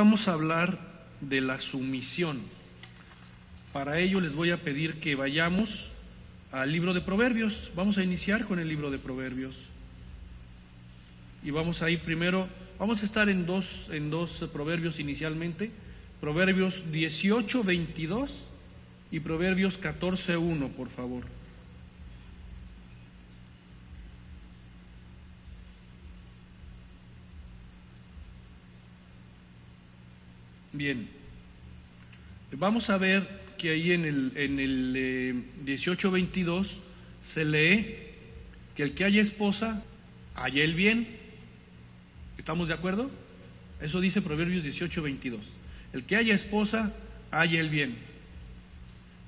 vamos a hablar de la sumisión. Para ello les voy a pedir que vayamos al libro de Proverbios. Vamos a iniciar con el libro de Proverbios. Y vamos a ir primero, vamos a estar en dos proverbios inicialmente. Proverbios 18:22 y Proverbios 14:1, por favor. Bien, vamos a ver que ahí en el 18:22 se lee que el que haya esposa, haya el bien. ¿Estamos de acuerdo? Eso dice Proverbios 18:22. El que haya esposa, haya el bien.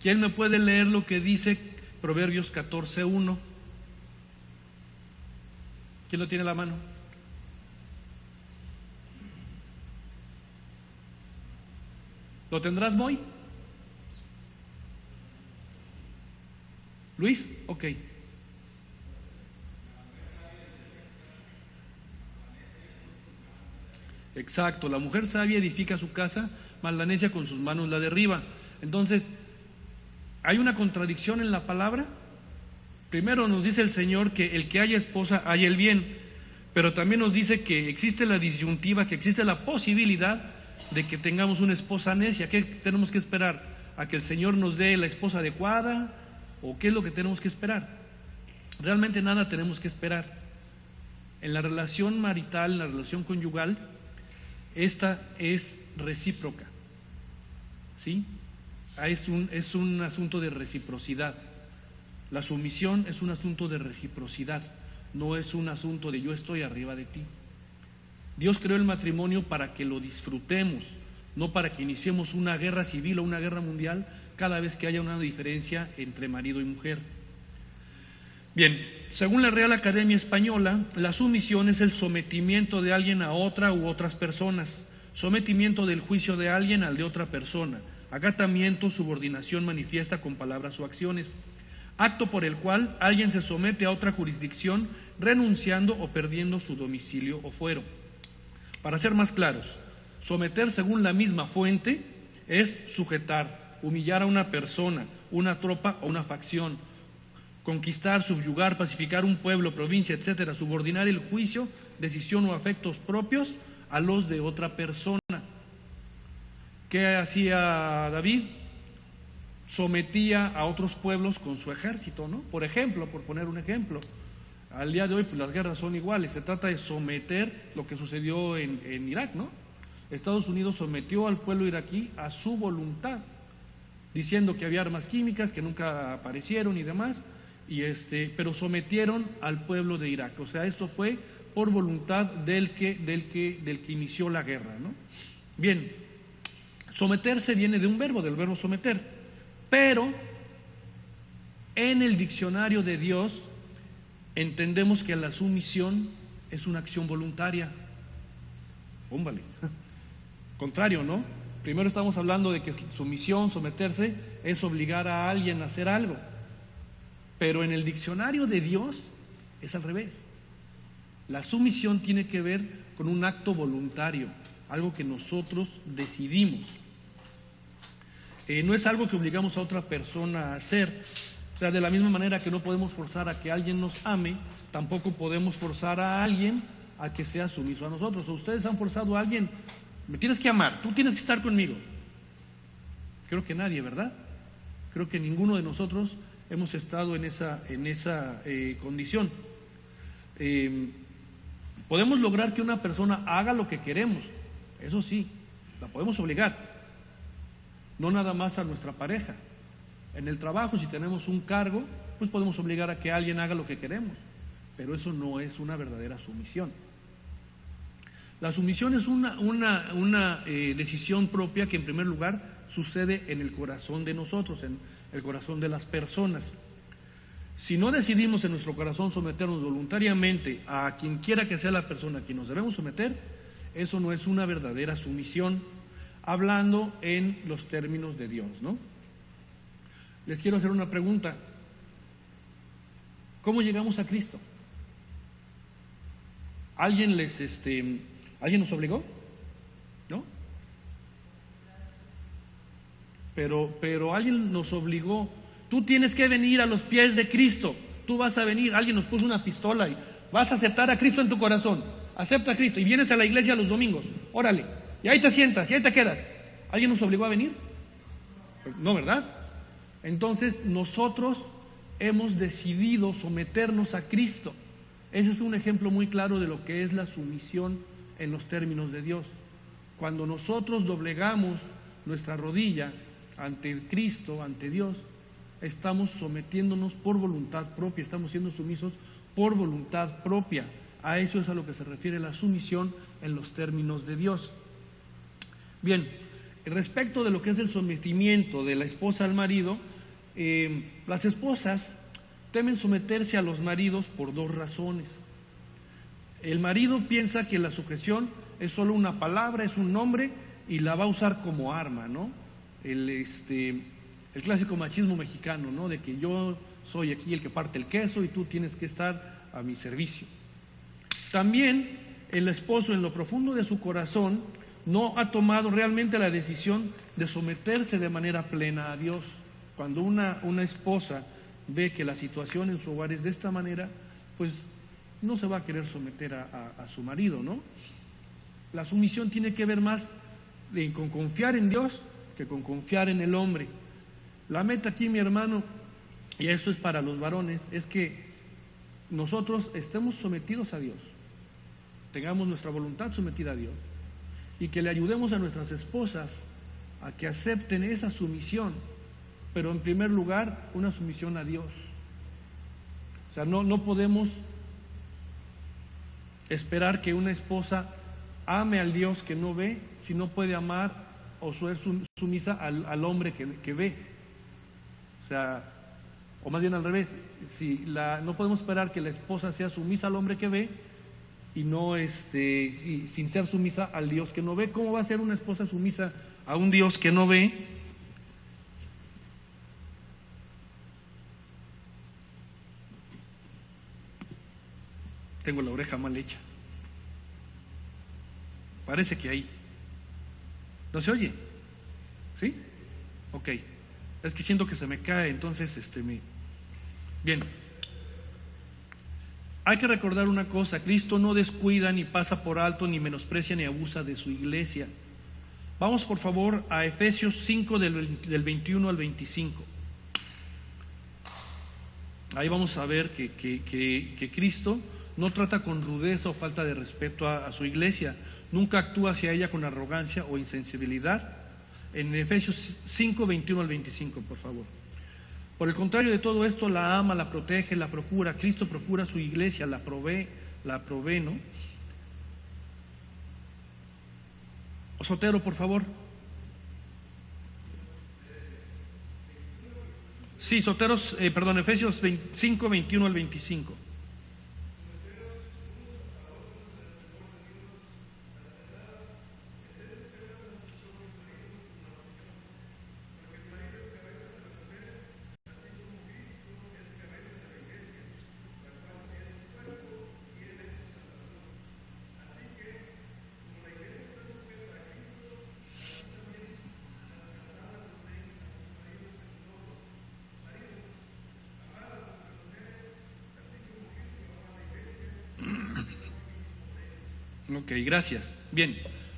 ¿Quién me puede leer lo que dice Proverbios 14:1? ¿Quién lo tiene a la mano? ¿Lo tendrás, Moy? ¿Luis? Ok. Exacto, la mujer sabia edifica su casa, mas la necia con sus manos la derriba. Entonces, ¿hay una contradicción en la palabra? Primero nos dice el Señor que el que haya esposa, haya el bien, pero también nos dice que existe la disyuntiva, que existe la posibilidad de que tengamos una esposa necia. ¿Qué tenemos que esperar? ¿A que el Señor nos dé la esposa adecuada? ¿O qué es lo que tenemos que esperar? Realmente nada tenemos que esperar. En la relación marital, en la relación conyugal, esta es recíproca, ¿sí? Es un asunto de reciprocidad. La sumisión es un asunto de reciprocidad, no es un asunto de yo estoy arriba de ti. Dios creó el matrimonio para que lo disfrutemos, no para que iniciemos una guerra civil o una guerra mundial cada vez que haya una diferencia entre marido y mujer. Bien, según la Real Academia Española, la sumisión es el sometimiento de alguien a otra u otras personas, sometimiento del juicio de alguien al de otra persona, acatamiento, subordinación manifiesta con palabras o acciones, acto por el cual alguien se somete a otra jurisdicción renunciando o perdiendo su domicilio o fuero. Para ser más claros, someter según la misma fuente es sujetar, humillar a una persona, una tropa o una facción, conquistar, subyugar, pacificar un pueblo, provincia, etcétera, subordinar el juicio, decisión o afectos propios a los de otra persona. ¿Qué hacía David? Sometía a otros pueblos con su ejército, ¿no? Por ejemplo, por poner un ejemplo, al día de hoy pues las guerras son iguales, se trata de someter lo que sucedió en Irak, ¿no? Estados Unidos sometió al pueblo iraquí a su voluntad, diciendo que había armas químicas que nunca aparecieron y demás, pero sometieron al pueblo de Irak. O sea, esto fue por voluntad del que inició la guerra, ¿no? Bien, someterse viene de un verbo, del verbo someter, pero en el diccionario de Dios entendemos que la sumisión es una acción voluntaria. Póngale. Contrario, ¿no? Primero estamos hablando de que sumisión, someterse, es obligar a alguien a hacer algo. Pero en el diccionario de Dios es al revés. La sumisión tiene que ver con un acto voluntario, algo que nosotros decidimos. No es algo que obligamos a otra persona a hacer. O sea, de la misma manera que no podemos forzar a que alguien nos ame, tampoco podemos forzar a alguien a que sea sumiso a nosotros. O ustedes han forzado a alguien, me tienes que amar, tú tienes que estar conmigo. Creo que nadie, ¿verdad? Creo que ninguno de nosotros hemos estado en esa condición. Podemos lograr que una persona haga lo que queremos, eso sí, la podemos obligar, no nada más a nuestra pareja. En el trabajo, si tenemos un cargo, pues podemos obligar a que alguien haga lo que queremos, pero eso no es una verdadera sumisión. La sumisión es una decisión propia que en primer lugar sucede en el corazón de nosotros, en el corazón de las personas. Si no decidimos en nuestro corazón someternos voluntariamente a quien quiera que sea la persona a quien nos debemos someter, eso no es una verdadera sumisión, hablando en los términos de Dios, ¿no? Les quiero hacer una pregunta. ¿Cómo llegamos a Cristo? ¿Alguien nos obligó? ¿No? pero alguien nos obligó. Tú tienes que venir a los pies de Cristo. Tú vas a venir. Alguien nos puso una pistola y vas a aceptar a Cristo en tu corazón. Acepta a Cristo y vienes a la iglesia los domingos. Órale. Y ahí te sientas y ahí te quedas. ¿Alguien nos obligó a venir? No, ¿verdad? Entonces nosotros hemos decidido someternos a Cristo. Ese es un ejemplo muy claro de lo que es la sumisión en los términos de Dios. Cuando nosotros doblegamos nuestra rodilla ante Cristo, ante Dios, estamos sometiéndonos por voluntad propia, estamos siendo sumisos por voluntad propia. A eso es a lo que se refiere la sumisión en los términos de Dios. Bien, respecto de lo que es el sometimiento de la esposa al marido, las esposas temen someterse a los maridos por dos razones. El marido piensa que la sujeción es solo una palabra, es un nombre y la va a usar como arma, ¿no? El clásico machismo mexicano, ¿no? De que yo soy aquí el que parte el queso y tú tienes que estar a mi servicio. También el esposo en lo profundo de su corazón no ha tomado realmente la decisión de someterse de manera plena a Dios. Cuando una esposa ve que la situación en su hogar es de esta manera, pues no se va a querer someter a su marido, ¿no? La sumisión tiene que ver más con confiar en Dios que con confiar en el hombre. La meta aquí, mi hermano, y eso es para los varones, es que nosotros estemos sometidos a Dios, tengamos nuestra voluntad sometida a Dios y que le ayudemos a nuestras esposas a que acepten esa sumisión, pero en primer lugar una sumisión a Dios. O sea, no podemos esperar que una esposa ame al Dios que no ve si no puede amar o ser sumisa al hombre que ve. O sea, o más bien al revés, no podemos esperar que la esposa sea sumisa al hombre que ve y no sin ser sumisa al Dios que no ve. ¿Cómo va a ser una esposa sumisa a un Dios que no ve? Tengo la oreja mal hecha. Parece que ahí. ¿No se oye? ¿Sí? Ok. Es que siento que se me cae, entonces Bien. Hay que recordar una cosa: Cristo no descuida, ni pasa por alto, ni menosprecia, ni abusa de su iglesia. Vamos por favor a Efesios 5 del 21 al 25. Ahí vamos a ver que Cristo no trata con rudeza o falta de respeto a su iglesia, nunca actúa hacia ella con arrogancia o insensibilidad. En Efesios 5, 21 al 25, por favor. Por el contrario de todo esto, la ama, la protege, la procura. Cristo procura su iglesia, la provee, ¿no? Sotero, por favor. Sí, Soteros, Efesios 5, 21 al 25. Ok, gracias. Bien,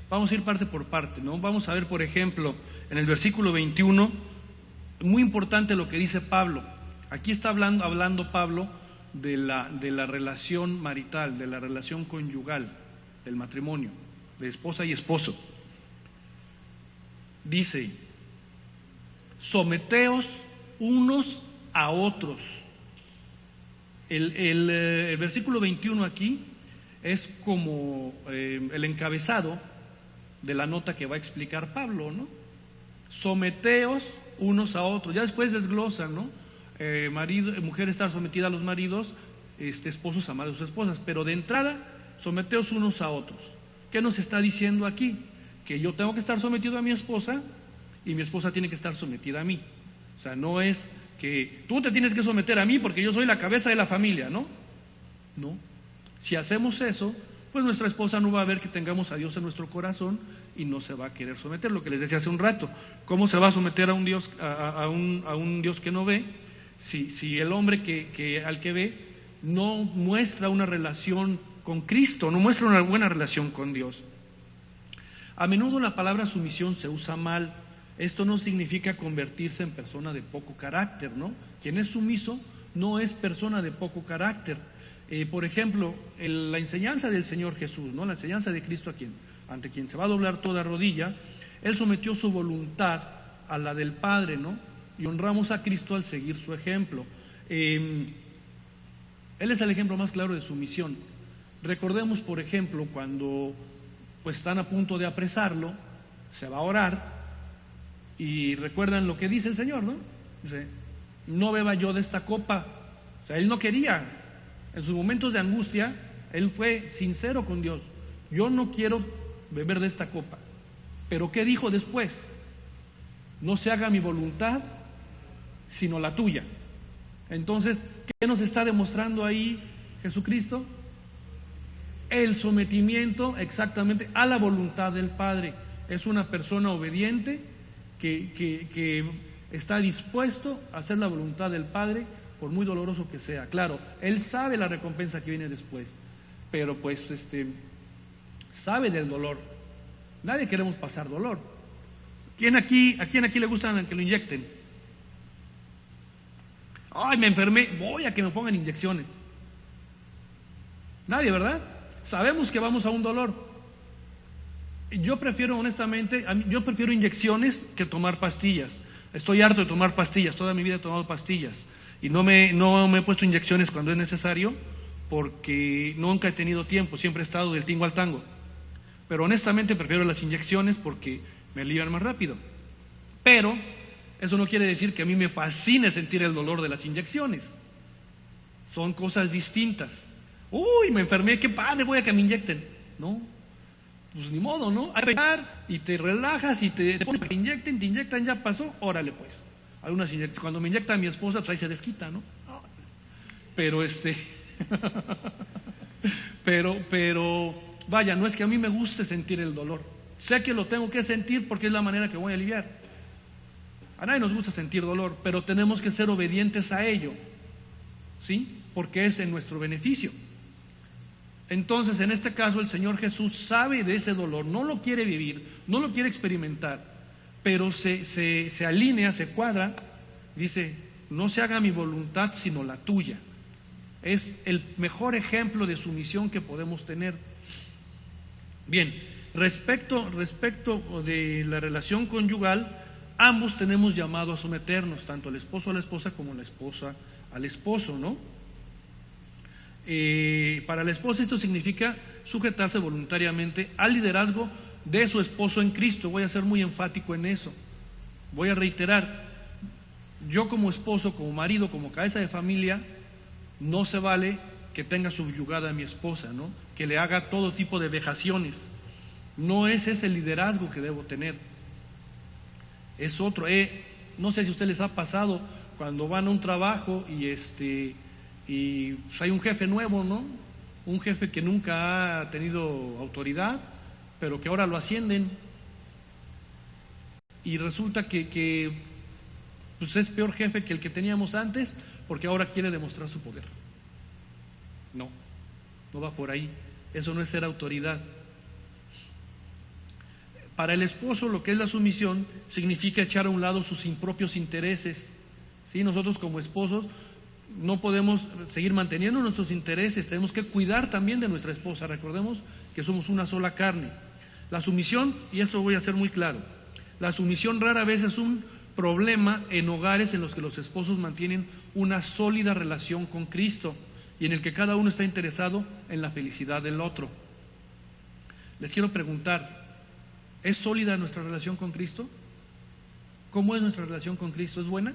vamos a ir parte por parte, ¿no? Vamos a ver, por ejemplo, en el versículo 21, muy importante lo que dice Pablo. Aquí está hablando Pablo de la relación marital, de la relación conyugal, del matrimonio, de esposa y esposo. Dice: someteos unos a otros. El versículo 21 aquí es como el encabezado de la nota que va a explicar Pablo, ¿no? Someteos unos a otros. Ya después desglosan, ¿no? Mujer estar sometida a los maridos, esposos amar a sus esposas. Pero de entrada, someteos unos a otros. ¿Qué nos está diciendo aquí? Que yo tengo que estar sometido a mi esposa y mi esposa tiene que estar sometida a mí. O sea, no es que tú te tienes que someter a mí porque yo soy la cabeza de la familia, ¿no? No. Si hacemos eso, pues nuestra esposa no va a ver que tengamos a Dios en nuestro corazón y no se va a querer someter. Lo que les decía hace un rato, ¿cómo se va a someter a un Dios, a un Dios que no ve, si el hombre al que ve no muestra una relación con Cristo, no muestra una buena relación con Dios? A menudo la palabra sumisión se usa mal. Esto no significa convertirse en persona de poco carácter, ¿no? Quien es sumiso no es persona de poco carácter. Por ejemplo, la enseñanza del Señor Jesús, ¿no? La enseñanza de Cristo ante quien se va a doblar toda rodilla, Él sometió su voluntad a la del Padre, ¿no? Y honramos a Cristo al seguir su ejemplo. Él es el ejemplo más claro de sumisión. Recordemos, por ejemplo, cuando pues están a punto de apresarlo, se va a orar, y recuerdan lo que dice el Señor, ¿no? Dice, no beba yo de esta copa. O sea, Él no quería. En sus momentos de angustia, Él fue sincero con Dios. Yo no quiero beber de esta copa. Pero ¿qué dijo después? No se haga mi voluntad, sino la tuya. Entonces, ¿qué nos está demostrando ahí Jesucristo? El sometimiento exactamente a la voluntad del Padre. Es una persona obediente que está dispuesto a hacer la voluntad del Padre, por muy doloroso que sea. Claro, Él sabe la recompensa que viene después, pero pues sabe del dolor. Nadie queremos pasar dolor. ¿A quién aquí le gusta que lo inyecten? Ay, me enfermé, voy a que me pongan inyecciones. Nadie, ¿verdad? Sabemos que vamos a un dolor. Yo prefiero, honestamente, yo prefiero inyecciones que tomar pastillas. Estoy harto de tomar pastillas, toda mi vida he tomado pastillas. Y no me he puesto inyecciones cuando es necesario, porque nunca he tenido tiempo, siempre he estado del tingo al tango. Pero honestamente prefiero las inyecciones porque me alivian más rápido. Pero eso no quiere decir que a mí me fascine sentir el dolor de las inyecciones. Son cosas distintas. Uy, me enfermé, qué padre, voy a que me inyecten. No, pues ni modo, ¿no? Hay que pegar y te relajas y te pones para que te inyectan, ya pasó, órale pues. Algunas inyecciones, cuando me inyecta mi esposa, pues ahí se desquita, ¿no? Pero pero vaya, no es que a mí me guste sentir el dolor. Sé que lo tengo que sentir porque es la manera que voy a aliviar. A nadie nos gusta sentir dolor, pero tenemos que ser obedientes a ello, ¿sí? Porque es en nuestro beneficio. Entonces, en este caso, el Señor Jesús sabe de ese dolor, no lo quiere vivir, no lo quiere experimentar, pero se alinea, se cuadra, dice, no se haga mi voluntad sino la tuya. Es el mejor ejemplo de sumisión que podemos tener. Bien, respecto de la relación conyugal, ambos tenemos llamado a someternos, tanto el esposo a la esposa como la esposa al esposo, ¿no? Para la esposa esto significa sujetarse voluntariamente al liderazgo de su esposo en Cristo. Voy a ser muy enfático en eso. Voy a reiterar, yo como esposo, como marido, como cabeza de familia, no se vale que tenga subyugada a mi esposa, ¿no? Que le haga todo tipo de vejaciones. No es ese el liderazgo que debo tener. Es otro. No sé si a ustedes les ha pasado cuando van a un trabajo y pues hay un jefe nuevo, ¿no? Un jefe que nunca ha tenido autoridad, pero que ahora lo ascienden. Y resulta que pues es peor jefe que el que teníamos antes, porque ahora quiere demostrar su poder. No va por ahí. Eso no es ser autoridad. Para el esposo, lo que es la sumisión significa echar a un lado sus impropios intereses. ¿Sí? Nosotros como esposos no podemos seguir manteniendo nuestros intereses, tenemos que cuidar también de nuestra esposa. Recordemos que somos una sola carne. La sumisión, y esto voy a ser muy claro, la sumisión rara vez es un problema en hogares en los que los esposos mantienen una sólida relación con Cristo y en el que cada uno está interesado en la felicidad del otro. Les quiero preguntar, ¿es sólida nuestra relación con Cristo? ¿Cómo es nuestra relación con Cristo? ¿Es buena?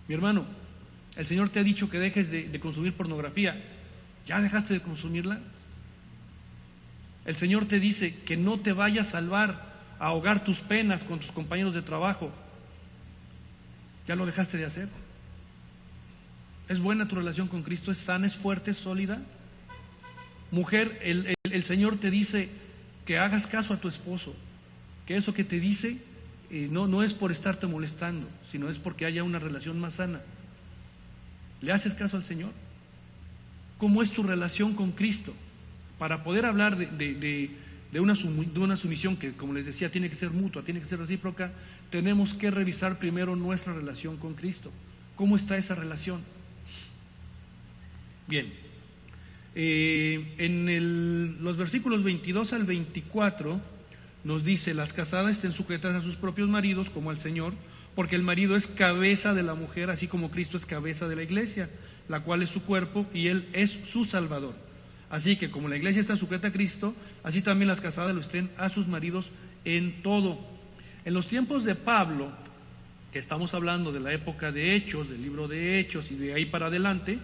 Mi hermano, el Señor te ha dicho que dejes de consumir pornografía. ¿Ya dejaste de consumirla? El Señor te dice que no te vayas a salvar, a ahogar tus penas con tus compañeros de trabajo. ¿Ya lo dejaste de hacer? ¿Es buena tu relación con Cristo? ¿Es sana, es fuerte, es sólida? Mujer, el Señor te dice que hagas caso a tu esposo, que eso que te dice no es por estarte molestando, sino es porque haya una relación más sana. ¿Le haces caso al Señor? ¿Cómo es tu relación con Cristo? Para poder hablar de una sumisión que, como les decía, tiene que ser mutua, tiene que ser recíproca, tenemos que revisar primero nuestra relación con Cristo. ¿Cómo está esa relación? Bien, los versículos 22 al 24 nos dice: las casadas estén sujetas a sus propios maridos como al Señor, porque el marido es cabeza de la mujer, así como Cristo es cabeza de la iglesia, la cual es su cuerpo y Él es su Salvador. Así que como la iglesia está sujeta a Cristo, así también las casadas lo estén a sus maridos en todo. En los tiempos de Pablo, que estamos hablando de la época de Hechos, del libro de Hechos y de ahí para adelante,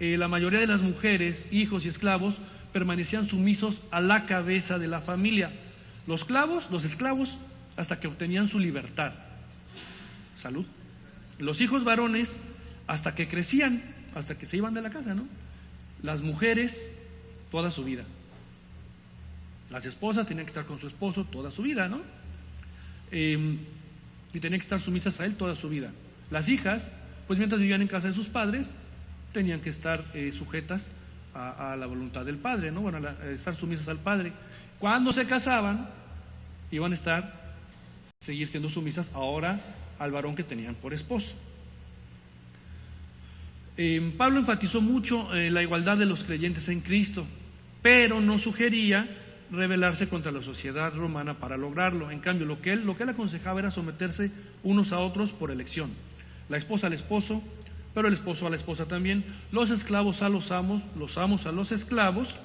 la mayoría de las mujeres, hijos y esclavos permanecían sumisos a la cabeza de la familia. Los esclavos, hasta que obtenían su libertad. Salud. Los hijos varones, hasta que crecían, hasta que se iban de la casa, ¿no? Las mujeres, toda su vida. Las esposas tenían que estar con su esposo toda su vida, ¿no? Y tenían que estar sumisas a él toda su vida. Las hijas, pues mientras vivían en casa de sus padres, tenían que estar sujetas a la voluntad del padre, ¿no? Bueno, estar sumisas al padre. Cuando se casaban, iban a seguir siendo sumisas ahora al varón que tenían por esposo. Pablo enfatizó mucho la igualdad de los creyentes en Cristo, pero no sugería rebelarse contra la sociedad romana para lograrlo. En cambio, lo que él aconsejaba era someterse unos a otros por elección. La esposa al esposo, pero el esposo a la esposa también. Los esclavos a los amos a los esclavos,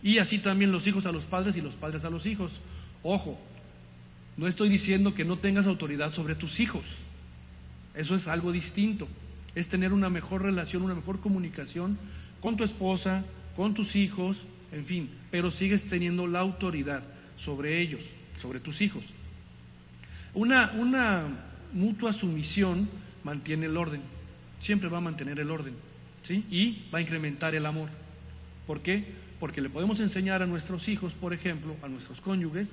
y así también los hijos a los padres y los padres a los hijos. Ojo, no estoy diciendo que no tengas autoridad sobre tus hijos. Eso es algo distinto. Es tener una mejor relación, una mejor comunicación con tu esposa, con tus hijos, en fin, pero sigues teniendo la autoridad sobre ellos, sobre tus hijos. Una mutua sumisión mantiene el orden, siempre va a mantener el orden, ¿sí? Y va a incrementar el amor. ¿Por qué? Porque le podemos enseñar a nuestros hijos, por ejemplo, a nuestros cónyuges,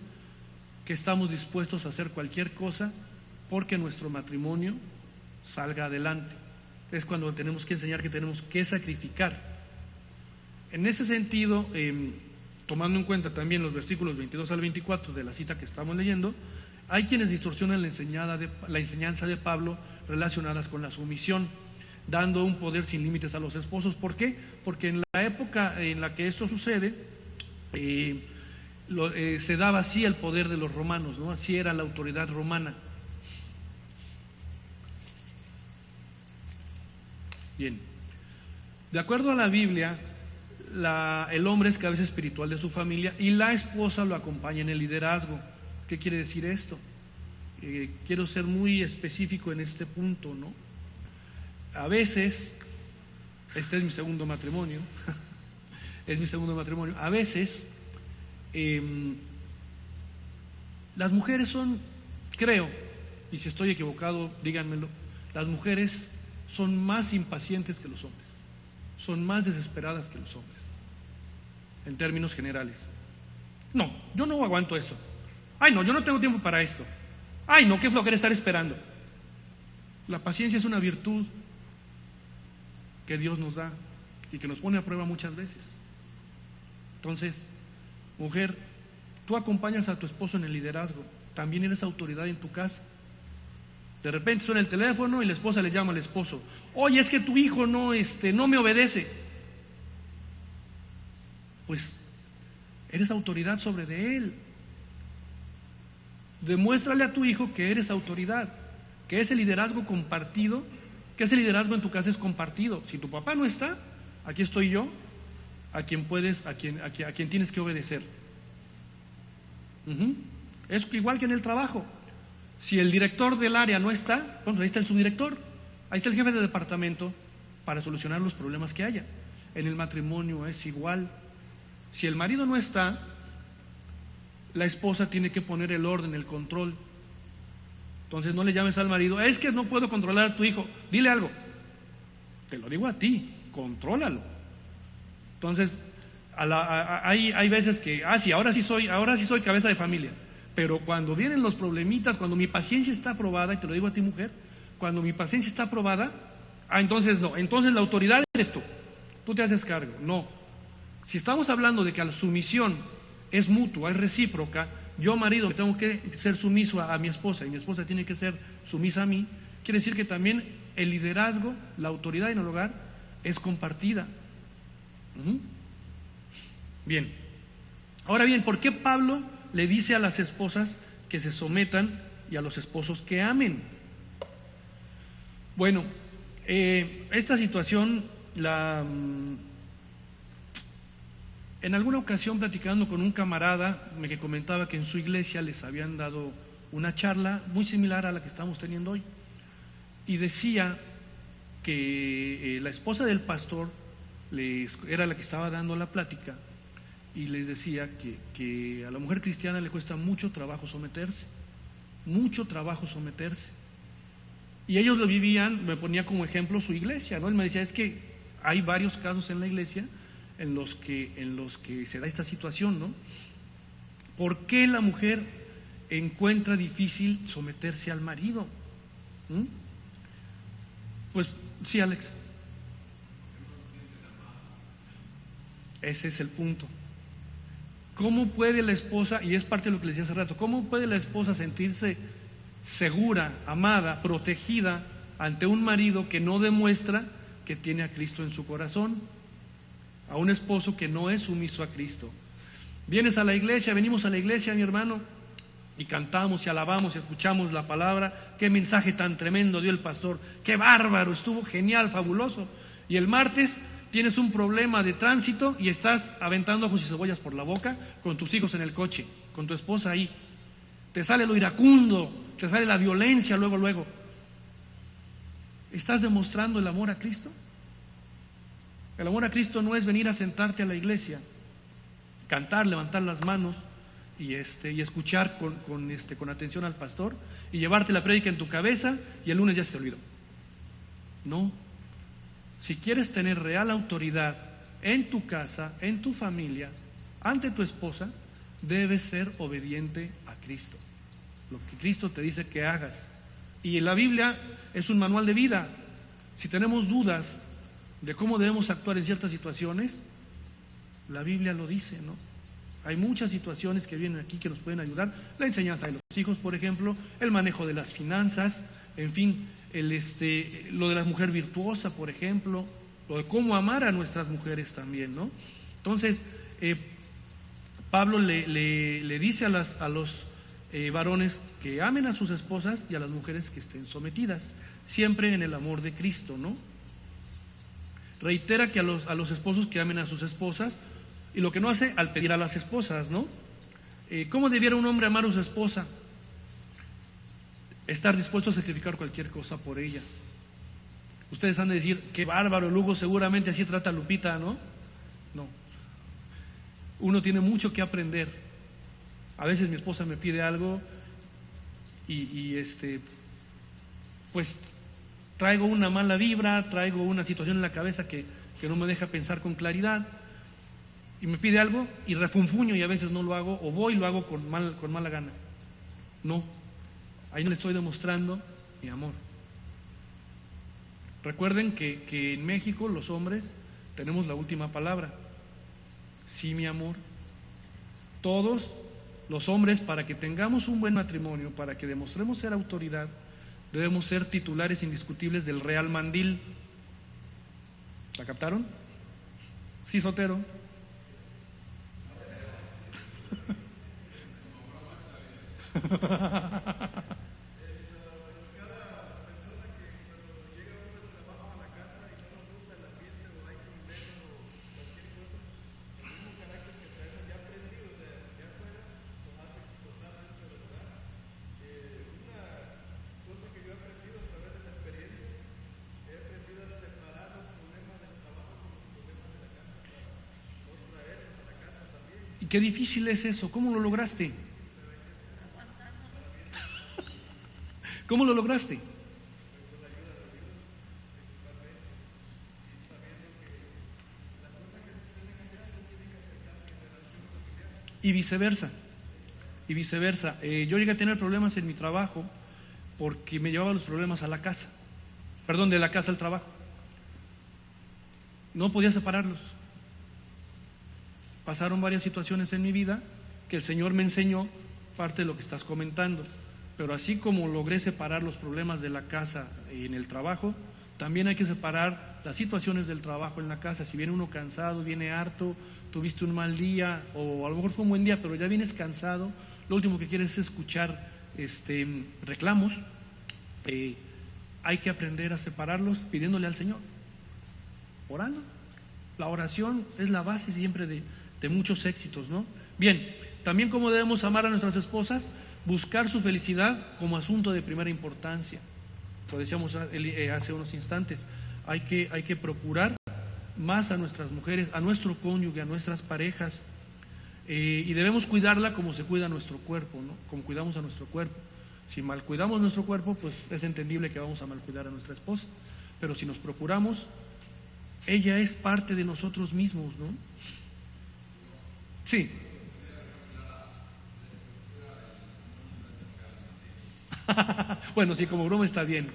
que estamos dispuestos a hacer cualquier cosa porque nuestro matrimonio salga adelante. Es cuando tenemos que enseñar que tenemos que sacrificar. En ese sentido, tomando en cuenta también los versículos 22 al 24 de la cita que estamos leyendo, hay quienes distorsionan la enseñanza de Pablo relacionadas con la sumisión, dando un poder sin límites a los esposos. ¿Por qué? Porque en la época en la que esto sucede, se daba así el poder de los romanos, ¿no? Así era la autoridad romana. Bien, de acuerdo a la Biblia, el hombre es cabeza espiritual de su familia y la esposa lo acompaña en el liderazgo. ¿Qué quiere decir esto? Quiero ser muy específico en este punto, ¿no? A veces, este es mi segundo matrimonio, a veces las mujeres son, creo, y si estoy equivocado, díganmelo, las mujeres son más impacientes que los hombres, son más desesperadas que los hombres, en términos generales. No, yo no aguanto eso. Ay, no, yo no tengo tiempo para esto. Ay, no, qué flojera estar esperando. La paciencia es una virtud que Dios nos da y que nos pone a prueba muchas veces. Entonces, mujer, tú acompañas a tu esposo en el liderazgo, también eres autoridad en tu casa. De repente suena el teléfono y la esposa le llama al esposo: oye, es que tu hijo no me obedece. Pues eres autoridad sobre de él. Demuéstrale a tu hijo que eres autoridad, que ese liderazgo compartido, que ese liderazgo en tu casa es compartido. Si tu papá no está, aquí estoy yo, a quien tienes que obedecer. Es igual que en el trabajo. Si el director del área no está, bueno, ahí está el subdirector, ahí está el jefe de departamento para solucionar los problemas que haya. En el matrimonio es igual. Si el marido no está, la esposa tiene que poner el orden, el control. Entonces no le llames al marido: es que no puedo controlar a tu hijo. Dile algo. Te lo digo a ti, contrólalo. Entonces, Hay veces que, sí, ahora sí soy cabeza de familia. Pero cuando vienen los problemitas, cuando mi paciencia está aprobada, y te lo digo a ti, mujer, cuando mi paciencia está aprobada, entonces no, entonces la autoridad eres tú te haces cargo. No. Si estamos hablando de que la sumisión es mutua, es recíproca, yo marido tengo que ser sumiso a mi esposa y mi esposa tiene que ser sumisa a mí, quiere decir que también el liderazgo, la autoridad en el hogar es compartida. Bien. Ahora bien, ¿por qué Pablo le dice a las esposas que se sometan y a los esposos que amen? Bueno, esta situación en alguna ocasión platicando con un camarada que comentaba que en su iglesia les habían dado una charla muy similar a la que estamos teniendo hoy, y decía que la esposa del pastor era la que estaba dando la plática, y les decía que a la mujer cristiana le cuesta mucho trabajo someterse, y ellos lo vivían. Me ponía como ejemplo su iglesia, ¿no? Él me decía, es que hay varios casos en la iglesia en los que se da esta situación, ¿no? ¿Por qué la mujer encuentra difícil someterse al marido? Pues sí, Alex. Ese es el punto. ¿Cómo puede la esposa, y es parte de lo que les decía hace rato, cómo puede la esposa sentirse segura, amada, protegida ante un marido que no demuestra que tiene a Cristo en su corazón, a un esposo que no es sumiso a Cristo? Venimos a la iglesia, mi hermano, y cantamos y alabamos y escuchamos la palabra. Qué mensaje tan tremendo dio el pastor, qué bárbaro, estuvo genial, fabuloso. Y el martes tienes un problema de tránsito y estás aventando ajos y cebollas por la boca con tus hijos en el coche, con tu esposa ahí. Te sale lo iracundo, te sale la violencia luego. ¿Estás demostrando el amor a Cristo? El amor a Cristo no es venir a sentarte a la iglesia, cantar, levantar las manos y escuchar con atención al pastor y llevarte la prédica en tu cabeza y el lunes ya se te olvidó. No. Si quieres tener real autoridad en tu casa, en tu familia, ante tu esposa, debes ser obediente a Cristo. Lo que Cristo te dice que hagas. Y la Biblia es un manual de vida. Si tenemos dudas de cómo debemos actuar en ciertas situaciones, la Biblia lo dice, ¿no? Hay muchas situaciones que vienen aquí que nos pueden ayudar. La enseñanza de los hijos, por ejemplo, el manejo de las finanzas, en fin, lo de la mujer virtuosa, por ejemplo, lo de cómo amar a nuestras mujeres también, ¿no? Entonces, Pablo le dice a los varones que amen a sus esposas y a las mujeres que estén sometidas, siempre en el amor de Cristo, ¿no? Reitera que a los esposos que amen a sus esposas, y lo que no hace al pedir a las esposas, ¿no? ¿Cómo debiera un hombre amar a su esposa? Estar dispuesto a sacrificar cualquier cosa por ella. Ustedes han de decir, qué bárbaro, Lugo, seguramente así trata a Lupita, ¿no? No. Uno tiene mucho que aprender. A veces mi esposa me pide algo y pues traigo una mala vibra, traigo una situación en la cabeza que no me deja pensar con claridad. Y me pide algo y refunfuño y a veces no lo hago, o voy y lo hago con mala gana. No, ahí no le estoy demostrando mi amor. Recuerden que en México los hombres tenemos la última palabra. Sí, mi amor. Todos los hombres, para que tengamos un buen matrimonio, para que demostremos ser autoridad, debemos ser titulares indiscutibles del Real Mandil. ¿La captaron? Sí, Sotero. Y qué difícil es eso. ¿Cómo lo lograste? ¿Cómo lo lograste? Y viceversa. Y viceversa. Yo llegué a tener problemas en mi trabajo porque me llevaba los problemas a la casa. Perdón, de la casa al trabajo. No podía separarlos. Pasaron varias situaciones en mi vida que el Señor me enseñó parte de lo que estás comentando. Pero así como logré separar los problemas de la casa en el trabajo, también hay que separar las situaciones del trabajo en la casa. Si viene uno cansado, viene harto, tuviste un mal día, o a lo mejor fue un buen día, pero ya vienes cansado, lo último que quieres es escuchar reclamos. Hay que aprender a separarlos pidiéndole al Señor, orando. La oración es la base siempre de muchos éxitos, ¿no? Bien, también cómo debemos amar a nuestras esposas, buscar su felicidad como asunto de primera importancia. Lo decíamos hace unos instantes, hay que procurar más a nuestras mujeres, a nuestro cónyuge, a nuestras parejas, y debemos cuidarla como se cuida nuestro cuerpo, ¿no? Como cuidamos a nuestro cuerpo. Si mal cuidamos nuestro cuerpo, pues es entendible que vamos a mal cuidar a nuestra esposa, pero si nos procuramos, ella es parte de nosotros mismos, ¿no? Sí. Bueno, sí, como broma está bien.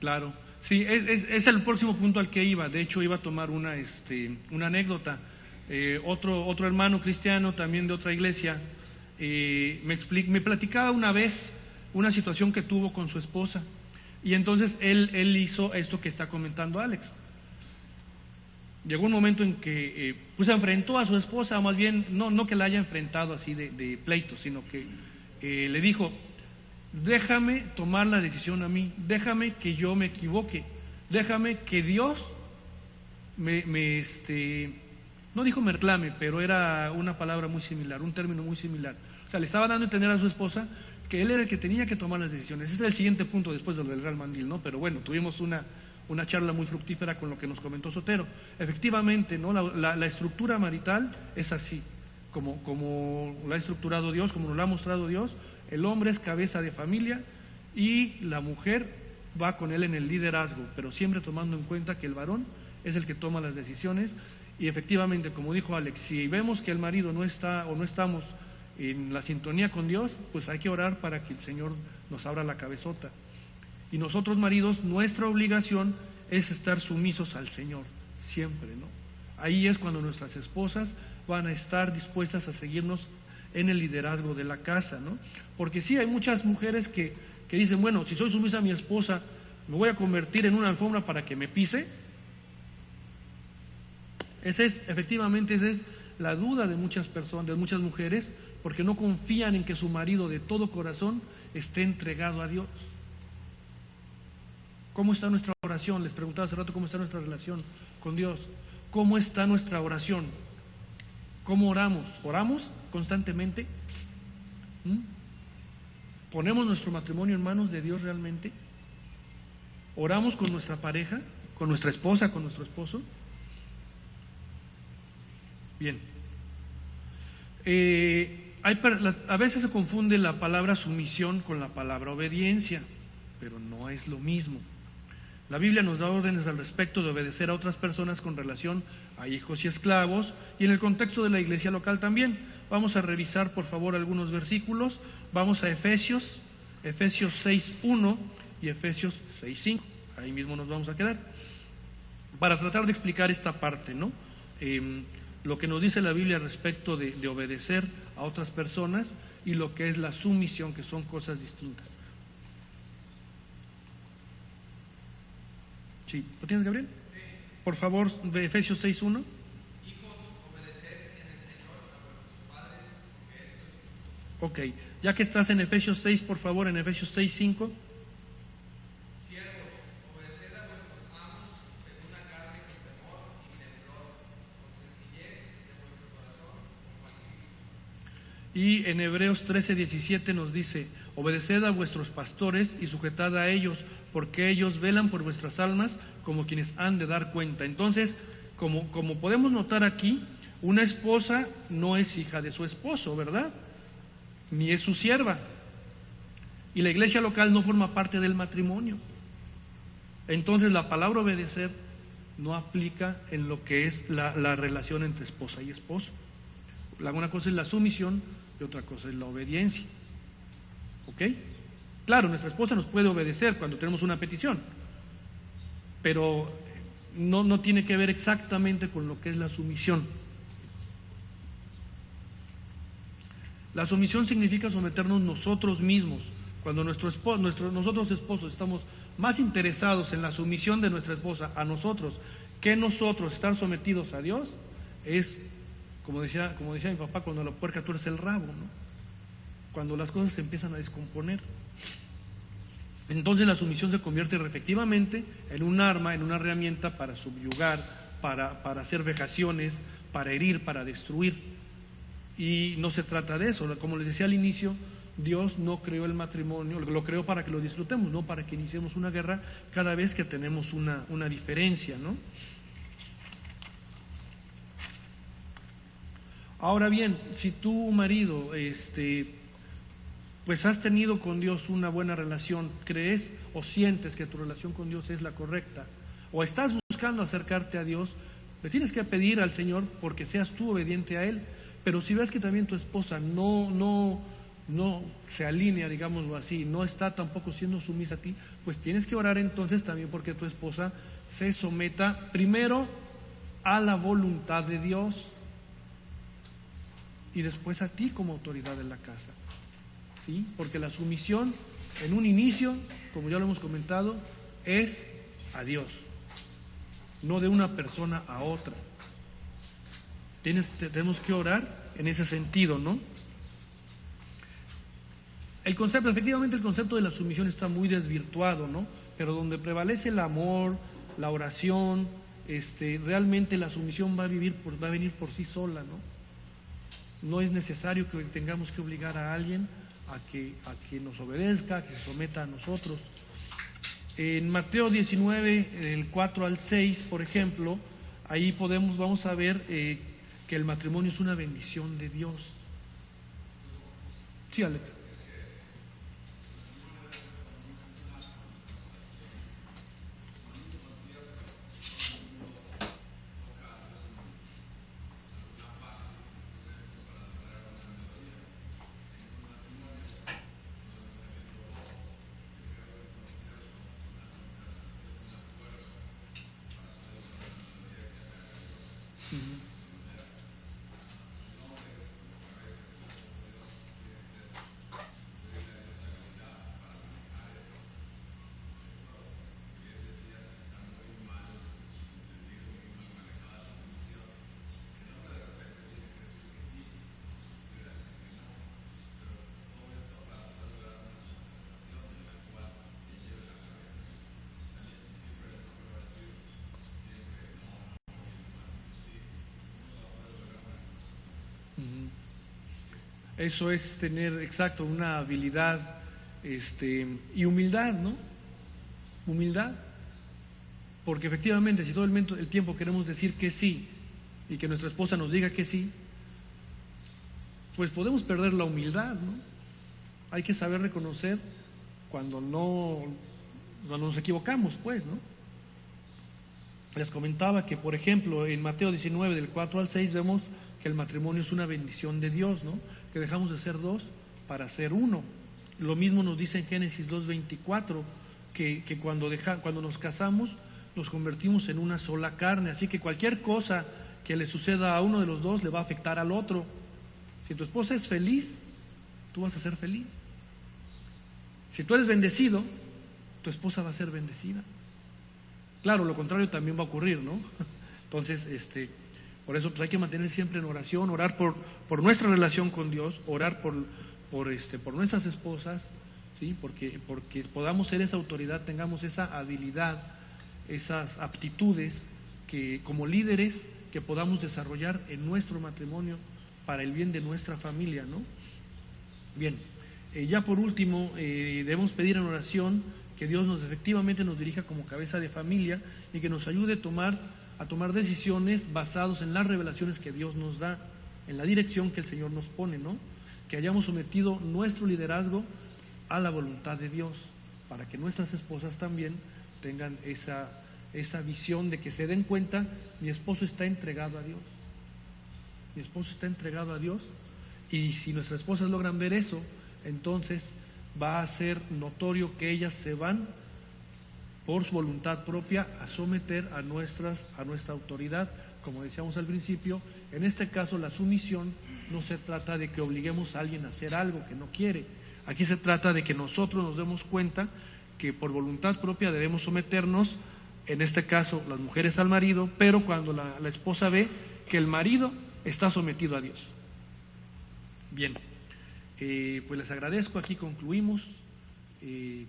Claro, sí, es el próximo punto al que iba. De hecho, iba a tomar una anécdota. Otro hermano cristiano, también de otra iglesia, me platicaba una vez una situación que tuvo con su esposa. Y entonces él hizo esto que está comentando Alex. Llegó un momento en que pues enfrentó a su esposa, más bien, no que la haya enfrentado así de pleito, sino que le dijo: déjame tomar la decisión a mí, déjame que yo me equivoque, déjame que Dios no dijo me reclame, pero era una palabra muy similar, un término muy similar. O sea, le estaba dando a entender a su esposa que él era el que tenía que tomar las decisiones. Ese es el siguiente punto después de lo del Real Mandil, ¿no? Pero bueno, tuvimos una charla muy fructífera con lo que nos comentó Sotero. Efectivamente, ¿no? La estructura marital es así, como la ha estructurado Dios, como nos la ha mostrado Dios. El hombre es cabeza de familia y la mujer va con él en el liderazgo, pero siempre tomando en cuenta que el varón es el que toma las decisiones. Y efectivamente, como dijo Alex, si vemos que el marido no está o no estamos en la sintonía con Dios, pues hay que orar para que el Señor nos abra la cabezota. Y nosotros, maridos, nuestra obligación es estar sumisos al Señor, siempre, ¿no? Ahí es cuando nuestras esposas van a estar dispuestas a seguirnos en el liderazgo de la casa, ¿no? Porque sí, hay muchas mujeres que dicen, bueno, si soy sumisa a mi esposa, ¿me voy a convertir en una alfombra para que me pise? Esa es la duda de muchas personas, de muchas mujeres, porque no confían en que su marido de todo corazón esté entregado a Dios. ¿Cómo está nuestra oración? Les preguntaba hace rato cómo está nuestra relación con Dios. ¿Cómo está nuestra oración? ¿Cómo oramos? ¿Oramos constantemente? ¿Ponemos nuestro matrimonio en manos de Dios realmente? ¿Oramos con nuestra pareja, con nuestra esposa, con nuestro esposo? Bien. A veces se confunde la palabra sumisión con la palabra obediencia, pero no es lo mismo. La Biblia nos da órdenes al respecto de obedecer a otras personas con relación a hijos y esclavos, y en el contexto de la iglesia local también. Vamos a revisar, por favor, algunos versículos. Vamos a Efesios 6:1 y Efesios 6:5. Ahí mismo nos vamos a quedar para tratar de explicar esta parte, ¿no? lo que nos dice la Biblia respecto de obedecer a otras personas y lo que es la sumisión, que son cosas distintas. ¿Sí? ¿Lo tienes, Gabriel? Por favor, de Efesios 6:1. Ok, ya que estás en Efesios 6, por favor, en Efesios 6:5. Y en Hebreos 13:17 nos dice: obedeced a vuestros pastores y sujetad a ellos, porque ellos velan por vuestras almas como quienes han de dar cuenta. Entonces, como podemos notar aquí, una esposa no es hija de su esposo, ¿verdad? Ni es su sierva. Y la iglesia local no forma parte del matrimonio. Entonces la palabra obedecer no aplica en lo que es la relación entre esposa y esposo. Una cosa es la sumisión y otra cosa es la obediencia. ¿Ok? Claro, nuestra esposa nos puede obedecer cuando tenemos una petición, pero no tiene que ver exactamente con lo que es la sumisión. La sumisión significa someternos nosotros mismos. Cuando nosotros esposos estamos más interesados en la sumisión de nuestra esposa a nosotros que nosotros estar sometidos a Dios, es como decía mi papá, cuando la puerca tuerce el rabo, ¿no? Cuando las cosas se empiezan a descomponer. Entonces la sumisión se convierte efectivamente en un arma, en una herramienta para subyugar, para hacer vejaciones, para herir, para destruir. Y no se trata de eso. Como les decía al inicio, Dios no creó el matrimonio, lo creó para que lo disfrutemos, no para que iniciemos una guerra cada vez que tenemos una diferencia, ¿no? Ahora bien, si tú, marido, pues has tenido con Dios una buena relación, crees o sientes que tu relación con Dios es la correcta, o estás buscando acercarte a Dios, le tienes que pedir al Señor porque seas tú obediente a Él. Pero si ves que también tu esposa no se alinea, digámoslo así, no está tampoco siendo sumisa a ti, pues tienes que orar entonces también porque tu esposa se someta primero a la voluntad de Dios y después a ti como autoridad de la casa. ¿Sí? Porque la sumisión en un inicio, como ya lo hemos comentado, es a Dios, no de una persona a otra. Tenemos que orar en ese sentido, ¿no? Efectivamente el concepto de la sumisión está muy desvirtuado, ¿no? Pero donde prevalece el amor, la oración, realmente la sumisión va a venir por sí sola, ¿no? No es necesario que tengamos que obligar a alguien a que nos obedezca, a que se someta a nosotros. En Mateo 19, del 4 al 6, por ejemplo, ahí vamos a ver que el matrimonio es una bendición de Dios. Sí, Alex. Eso es tener, exacto, una habilidad y humildad, ¿no? Humildad. Porque efectivamente, si todo el tiempo queremos decir que sí y que nuestra esposa nos diga que sí, pues podemos perder la humildad, ¿no? Hay que saber reconocer cuando nos equivocamos, pues, ¿no? Les comentaba que, por ejemplo, en Mateo 19, del 4 al 6, vemos que el matrimonio es una bendición de Dios, ¿no? Que dejamos de ser dos para ser uno. Lo mismo nos dice en Génesis 2:24, que cuando nos casamos nos convertimos en una sola carne. Así que cualquier cosa que le suceda a uno de los dos le va a afectar al otro. Si tu esposa es feliz, tú vas a ser feliz. Si tú eres bendecido, tu esposa va a ser bendecida. Claro, lo contrario también va a ocurrir, ¿no? Entonces, por eso pues hay que mantener siempre en oración, orar por nuestra relación con Dios, orar por nuestras esposas, ¿sí? Porque podamos ser esa autoridad, tengamos esa habilidad, esas aptitudes que como líderes que podamos desarrollar en nuestro matrimonio para el bien de nuestra familia, ¿no? Bien, ya por último, debemos pedir en oración que Dios efectivamente nos dirija como cabeza de familia y que nos ayude a tomar decisiones basados en las revelaciones que Dios nos da, en la dirección que el Señor nos pone, ¿no? Que hayamos sometido nuestro liderazgo a la voluntad de Dios, para que nuestras esposas también tengan esa visión de que se den cuenta, mi esposo está entregado a Dios, mi esposo está entregado a Dios, y si nuestras esposas logran ver eso, entonces va a ser notorio que ellas se van por su voluntad propia a someter a nuestra autoridad. Como decíamos al principio, en este caso la sumisión no se trata de que obliguemos a alguien a hacer algo que no quiere. Aquí se trata de que nosotros nos demos cuenta que por voluntad propia debemos someternos, en este caso las mujeres al marido, pero cuando la esposa ve que el marido está sometido a Dios. Bien, pues les agradezco, aquí concluimos.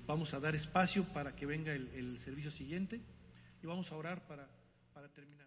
Vamos a dar espacio para que venga el servicio siguiente y vamos a orar para terminar.